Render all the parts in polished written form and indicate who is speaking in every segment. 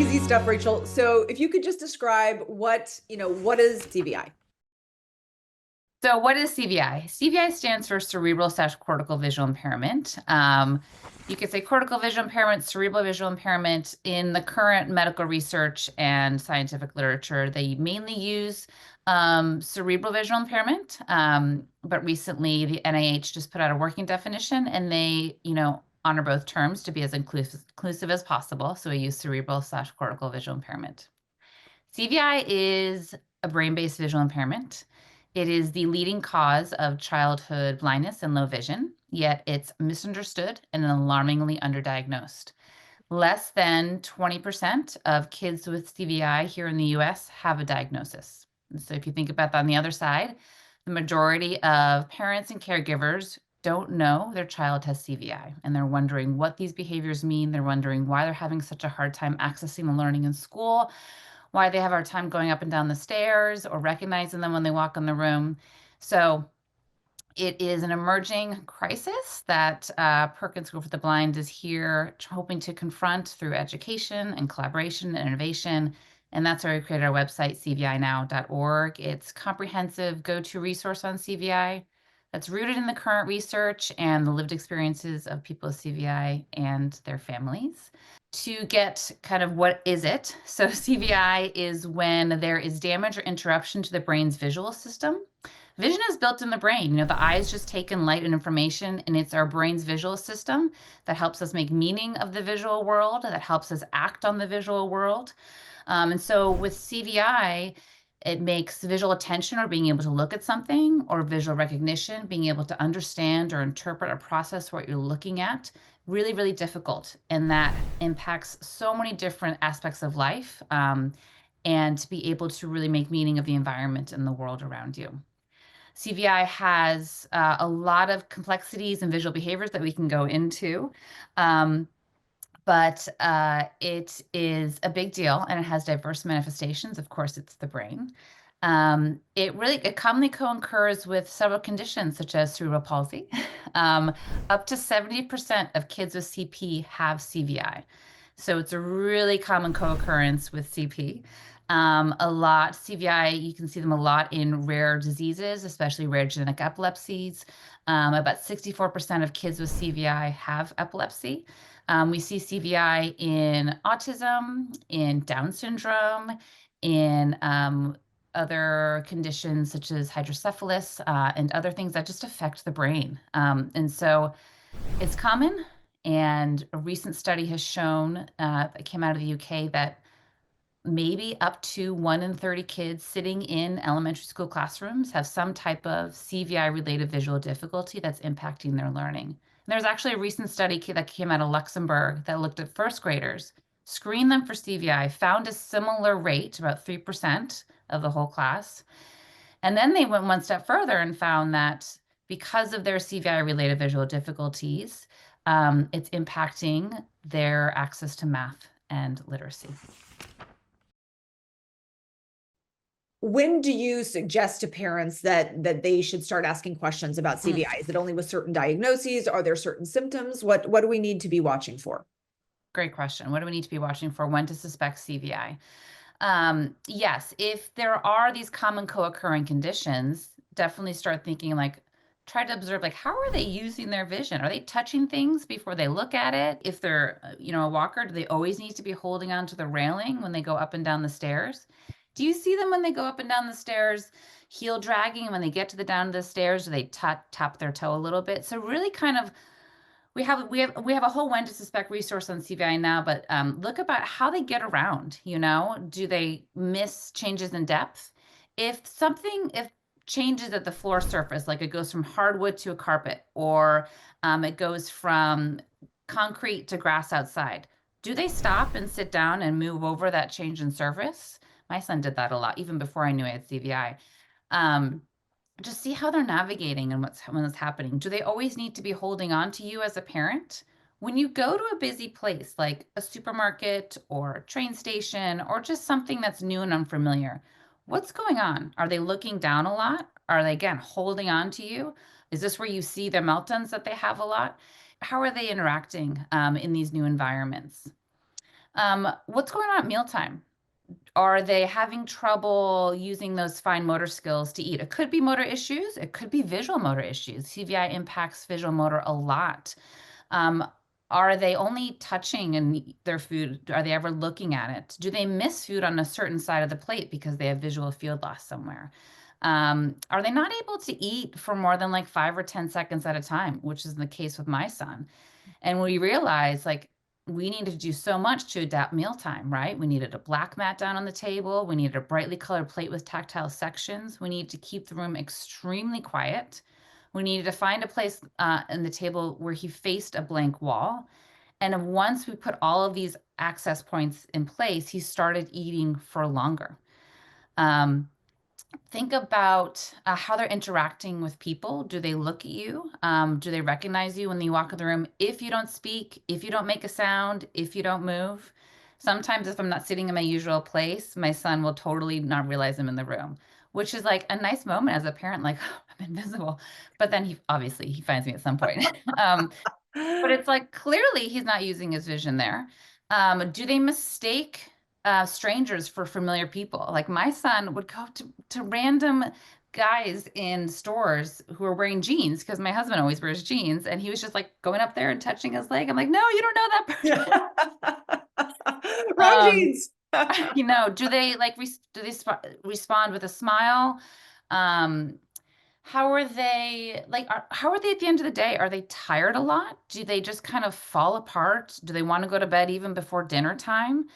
Speaker 1: easy stuff, Rachel. So if you could just describe what is CVI?
Speaker 2: So what is CVI? CVI stands for Cerebral/Cortical Visual Impairment. You could say cortical visual impairment, cerebral visual impairment. In the current medical research and scientific literature, they mainly use cerebral visual impairment. But recently, the NIH just put out a working definition, and they, honor both terms to be as inclusive as possible. So we use cerebral/cortical visual impairment. CVI is a brain-based visual impairment. It is the leading cause of childhood blindness and low vision, yet it's misunderstood and alarmingly underdiagnosed. Less than 20% of kids with CVI here in the US have a diagnosis. And so if you think about that on the other side, the majority of parents and caregivers don't know their child has CVI, and they're wondering what these behaviors mean. They're wondering why they're having such a hard time accessing the learning in school, why they have a hard time going up and down the stairs or recognizing them when they walk in the room. So it is an emerging crisis that Perkins School for the Blind is here hoping to confront through education and collaboration and innovation. And that's why we created our website, cvinow.org. It's comprehensive go-to resource on CVI that's rooted in the current research and the lived experiences of people with CVI and their families. To get kind of what is it? So CVI is when there is damage or interruption to the brain's visual system. Vision is built in the brain. The eyes just take in light and information, and it's our brain's visual system that helps us make meaning of the visual world, that helps us act on the visual world. And so with CVI, it makes visual attention or being able to look at something, or visual recognition, being able to understand or interpret or process what you're looking at, really, really difficult. And that impacts so many different aspects of life, and to be able to really make meaning of the environment and the world around you. CVI has a lot of complexities and visual behaviors that we can go into. But it is a big deal, and it has diverse manifestations. Of course, it's the brain. It commonly co-occurs with several conditions such as cerebral palsy. Up to 70% of kids with CP have CVI. So it's a really common co-occurrence with CP. CVI, you can see them a lot in rare diseases, especially rare genetic epilepsies. About 64% of kids with CVI have epilepsy. We see CVI in autism, in Down syndrome, in other conditions such as hydrocephalus, and other things that just affect the brain. And so it's common, and a recent study has shown that came out of the UK that maybe up to 1 in 30 kids sitting in elementary school classrooms have some type of CVI-related visual difficulty that's impacting their learning. And there's actually a recent study that came out of Luxembourg that looked at first graders, screened them for CVI, found a similar rate, about 3% of the whole class. And then they went one step further and found that because of their CVI-related visual difficulties, it's impacting their access to math and literacy.
Speaker 1: When do you suggest to parents that they should start asking questions about CVI? Is it only with certain diagnoses? Are there certain symptoms? What do we need to be watching for?
Speaker 2: Great question. What do we need to be watching for when to suspect CVI? Yes, if there are these common co-occurring conditions, definitely start thinking try to observe how are they using their vision? Are they touching things before they look at it? If they're, a walker, do they always need to be holding onto the railing when they go up and down the stairs? Do you see them when they go up and down the stairs, heel dragging, and when they get to the down of the stairs, do they tap their toe a little bit? So really kind of, we have a whole when to suspect resource on CVI Now, but look about how they get around, do they miss changes in depth? If changes at the floor surface, like it goes from hardwood to a carpet, or it goes from concrete to grass outside, do they stop and sit down and move over that change in surface? My son did that a lot, even before I knew I had CVI. Just see how they're navigating and what's happening. Do they always need to be holding on to you as a parent? When you go to a busy place like a supermarket or a train station or just something that's new and unfamiliar, what's going on? Are they looking down a lot? Are they, again, holding on to you? Is this where you see the meltdowns that they have a lot? How are they interacting in these new environments? What's going on at mealtime? Are they having trouble using those fine motor skills to eat? It could be motor issues. It could be visual motor issues. CVI impacts visual motor a lot. Um, are they only touching their food? Are they ever looking at it? Do they miss food on a certain side of the plate because they have visual field loss somewhere? Are they not able to eat for more than like 5 or 10 seconds at a time, which is the case with my son? And we realized like we needed to do so much to adapt mealtime, right? We needed a black mat down on the table. We needed a brightly colored plate with tactile sections. We needed to keep the room extremely quiet. We needed to find a place in the table where he faced a blank wall. And once we put all of these access points in place, he started eating for longer. Um, Think about how they're interacting with people. Do they look at you? Do they recognize you when you walk in the room? If you don't speak, if you don't make a sound, if you don't move. Sometimes if I'm not sitting in my usual place, my son will totally not realize I'm in the room, which is like a nice moment as a parent, like, oh, I'm invisible. But then he finds me at some point. But it's like clearly he's not using his vision there. Do they mistake strangers for familiar people? Like my son would go to random guys in stores who are wearing jeans because my husband always wears jeans, and he was just like going up there and touching his leg. I'm like, no, you don't know that person.
Speaker 1: Wrong
Speaker 2: Um,
Speaker 1: jeans.
Speaker 2: do they like respond with a smile? Um, how are they how are they at the end of the day? Are they tired a lot? Do they just kind of fall apart? Do they want to go to bed even before dinner time?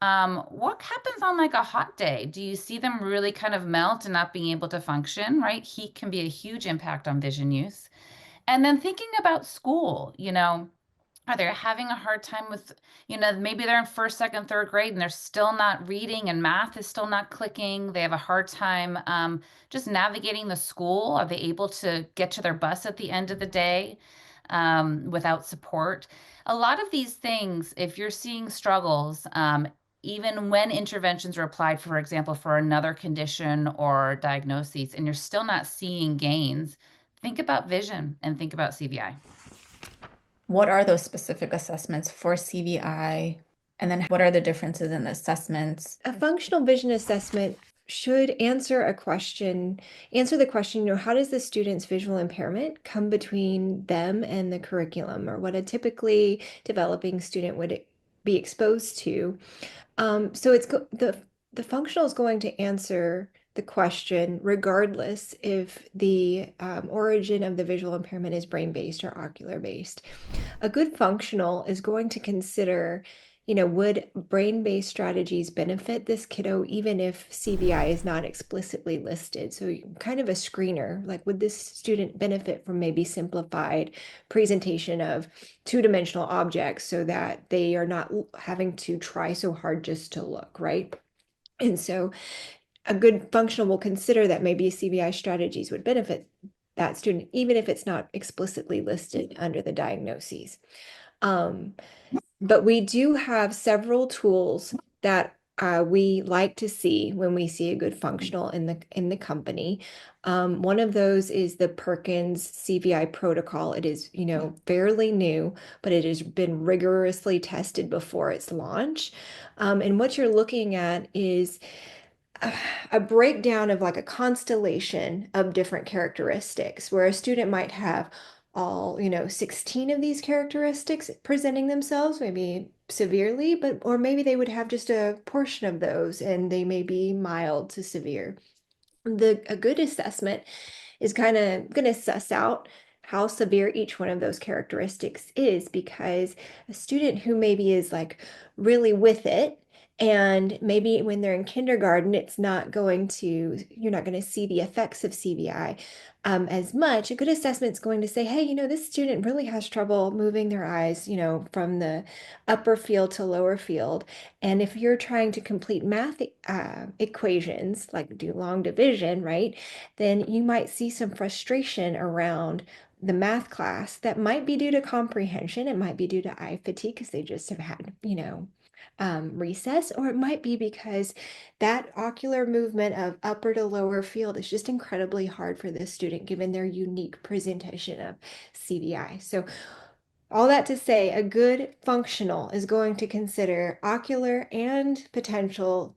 Speaker 2: What happens on like a hot day? Do you see them really kind of melt and not being able to function, right? Heat can be a huge impact on vision use. And then thinking about school, are they having a hard time with, maybe they're in first, second, third grade and they're still not reading and math is still not clicking. They have a hard time just navigating the school. Are they able to get to their bus at the end of the day without support? A lot of these things, if you're seeing struggles, even when interventions are applied, for example, for another condition or diagnoses, and you're still not seeing gains, think about vision and think about CVI.
Speaker 3: What are those specific assessments for CVI? And then what are the differences in the assessments?
Speaker 4: A functional vision assessment should answer the question, how does the student's visual impairment come between them and the curriculum, or what a typically developing student would be exposed to? So the functional is going to answer the question regardless if the origin of the visual impairment is brain-based or ocular-based. A good functional is going to consider, would brain-based strategies benefit this kiddo even if CVI is not explicitly listed? So kind of a screener, like would this student benefit from maybe simplified presentation of two-dimensional objects so that they are not having to try so hard just to look, right? And so a good functional will consider that maybe CVI strategies would benefit that student, even if it's not explicitly listed under the diagnoses. But we do have several tools that we like to see when we see a good functional in the company. One of those is the Perkins CVI protocol. It is, fairly new, but it has been rigorously tested before its launch. And what you're looking at is a breakdown of like a constellation of different characteristics where a student might have all 16 of these characteristics presenting themselves maybe severely, but or maybe they would have just a portion of those and they may be mild to severe. A good assessment is kind of going to suss out how severe each one of those characteristics is, because a student who maybe is like really with it, and maybe when they're in kindergarten, you're not going to see the effects of CVI as much. A good assessment is going to say, hey, this student really has trouble moving their eyes, from the upper field to lower field. And if you're trying to complete math equations, like do long division, right, then you might see some frustration around the math class that might be due to comprehension. It might be due to eye fatigue because they just have had, recess, or it might be because that ocular movement of upper to lower field is just incredibly hard for this student given their unique presentation of CVI. So All that to say, a good functional is going to consider ocular and potentially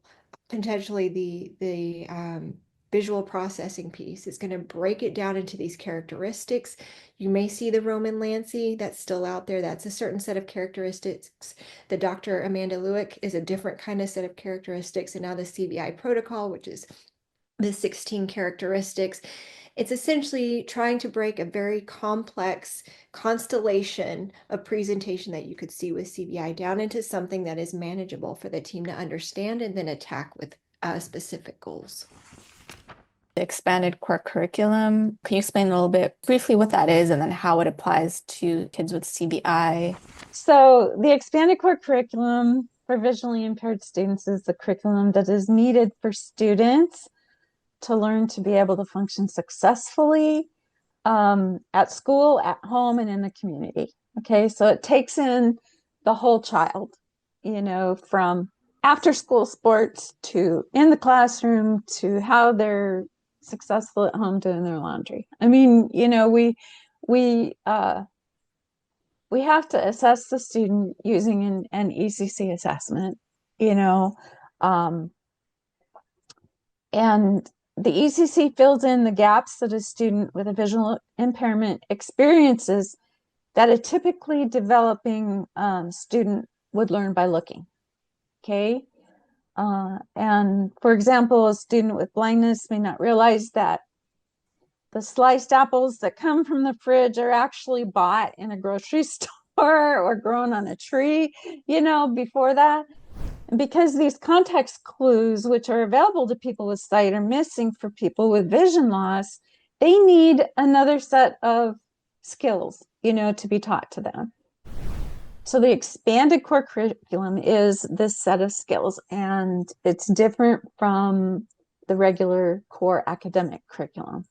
Speaker 4: the visual processing piece. It's going to break it down into these characteristics. You may see the Roman Lancy that's still out there. That's a certain set of characteristics. The Dr. Amanda Lewick is a different kind of set of characteristics. And now the CVI protocol, which is the 16 characteristics. It's essentially trying to break a very complex constellation of presentation that you could see with CVI down into something that is manageable for the team to understand and then attack with specific goals.
Speaker 3: The expanded core curriculum, can you explain a little bit briefly what that is and then how it applies to kids with CVI?
Speaker 5: So the expanded core curriculum for visually impaired students is the curriculum that is needed for students to learn to be able to function successfully at school, at home, and in the community. Okay, so it takes in the whole child, you know, from after school sports to in the classroom to how they're successful at home doing their laundry. I mean, you know, we have to assess the student using an ECC assessment, you know, and the ECC fills in the gaps that a student with a visual impairment experiences that a typically developing student would learn by looking. Okay. And for example, a student with blindness may not realize that the sliced apples that come from the fridge are actually bought in a grocery store or grown on a tree, you know, before that. And because these context clues, which are available to people with sight, are missing for people with vision loss, they need another set of skills, you know, to be taught to them. So the expanded core curriculum is this set of skills, and it's different from the regular core academic curriculum.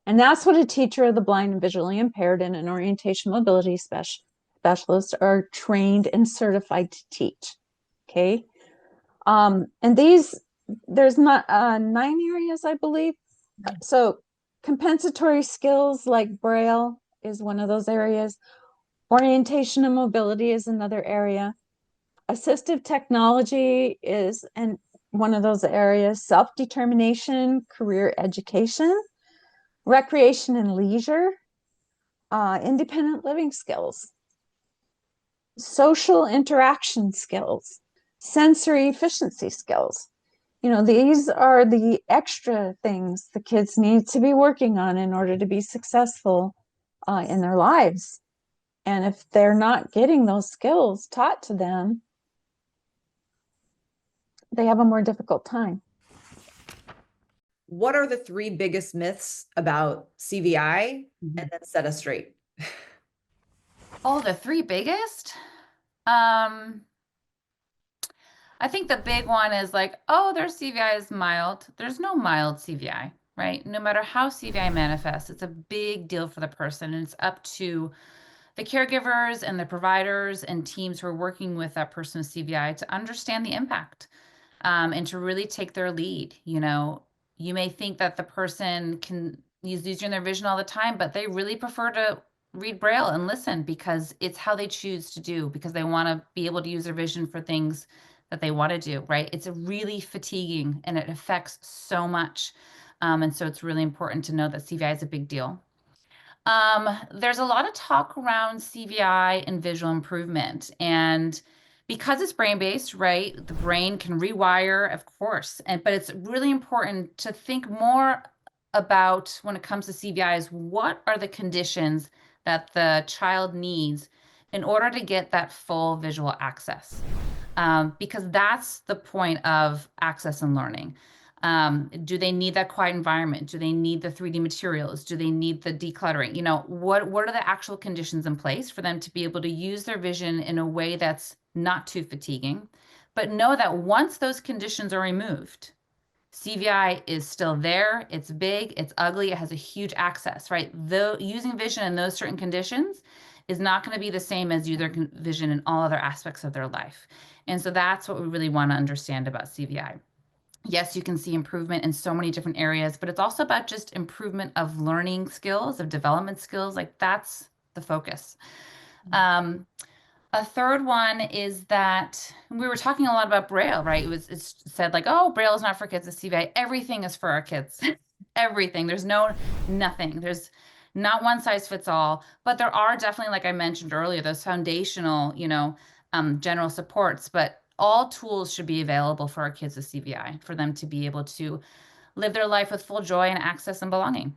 Speaker 5: And that's what a teacher of the blind and visually impaired and an orientation mobility specialist are trained and certified to teach. Okay. And there's not 9 areas, I believe. So compensatory skills like Braille is one of those areas. Orientation and mobility is another area. Assistive technology is one of those areas. Self-determination, career education, recreation and leisure, independent living skills, social interaction skills, sensory efficiency skills. You know, these are the extra things the kids need to be working on in order to be successful in their lives. And if they're not getting those skills taught to them, they have a more difficult time.
Speaker 1: What are the 3 biggest myths about CVI? And then set us straight.
Speaker 2: Oh, the 3 biggest? I think the big one is like, oh, their CVI is mild. There's no mild CVI, right? No matter how CVI manifests, it's a big deal for the person. And it's up to the caregivers and the providers and teams who are working with that person with CVI to understand the impact and to really take their lead. You know, you may think that the person can use using their vision all the time, but they really prefer to read Braille and listen because it's how they choose to do, because they want to be able to use their vision for things that they want to do, right? It's really fatiguing and it affects so much. And so it's really important to know that CVI is a big deal. There's a lot of talk around CVI and visual improvement. And because it's brain-based, right, the brain can rewire, of course, but it's really important to think more about when it comes to CVIs, what are the conditions that the child needs in order to get that full visual access? Because that's the point of access and learning. Do they need that quiet environment? Do they need the 3D materials? Do they need the decluttering? You know, what are the actual conditions in place for them to be able to use their vision in a way that's not too fatiguing, but know that once those conditions are removed, CVI is still there. It's big, it's ugly, it has a huge access, right? Though using vision in those certain conditions is not going to be the same as using their vision in all other aspects of their life. And so that's what we really want to understand about CVI. Yes, you can see improvement in so many different areas, but it's also about just improvement of learning skills, of development skills. Like that's the focus. A third one is that we were talking a lot about Braille, right? It's said like, oh, Braille is not for kids with CVI. Everything is for our kids. Everything. There's nothing. There's not one size fits all, but there are definitely, like I mentioned earlier, those foundational, general supports, but all tools should be available for our kids with CVI for them to be able to live their life with full joy and access and belonging.